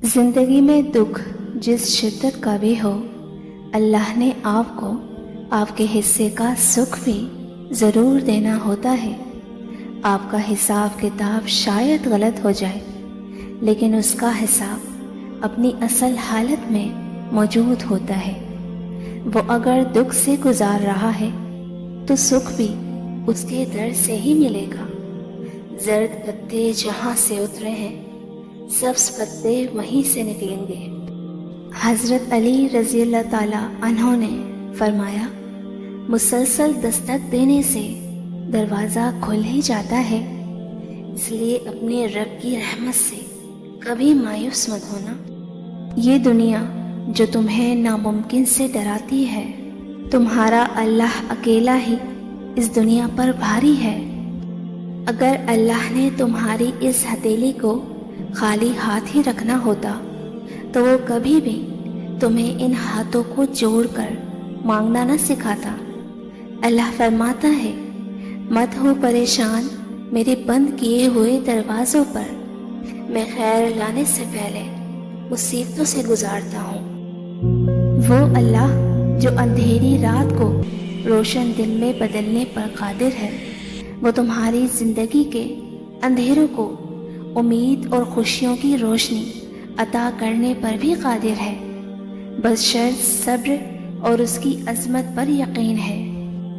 زندگی میں دکھ جس شدت کا بھی ہو، اللہ نے آپ کو آپ کے حصے کا سکھ بھی ضرور دینا ہوتا ہے۔ آپ کا حساب کتاب شاید غلط ہو جائے، لیکن اس کا حساب اپنی اصل حالت میں موجود ہوتا ہے۔ وہ اگر دکھ سے گزار رہا ہے تو سکھ بھی اس کے در سے ہی ملے گا۔ زرد پتے جہاں سے اترے ہیں، سبز پتے وہیں سے نکلیں گے۔ حضرت علی رضی اللہ تعالیٰ عنہ نے فرمایا، مسلسل دستک دینے سے دروازہ کھل ہی جاتا ہے، اس لیے اپنے رب کی رحمت سے کبھی مایوس مت ہونا۔ یہ دنیا جو تمہیں ناممکن سے ڈراتی ہے، تمہارا اللہ اکیلا ہی اس دنیا پر بھاری ہے۔ اگر اللہ نے تمہاری اس ہتھیلی کو خالی ہاتھ ہی رکھنا ہوتا تو وہ کبھی بھی تمہیں ان ہاتھوں کو جوڑ کر مانگنا نہ سکھاتا۔ اللہ فرماتا ہے، مت ہو پریشان میرے بند کیے ہوئے دروازوں پر، میں خیر لانے سے پہلے مصیبتوں سے گزارتا ہوں۔ وہ اللہ جو اندھیری رات کو روشن دن میں بدلنے پر قادر ہے، وہ تمہاری زندگی کے اندھیروں کو امید اور خوشیوں کی روشنی عطا کرنے پر بھی قادر ہے، بس شرط صبر اور اس کی عظمت پر یقین ہے۔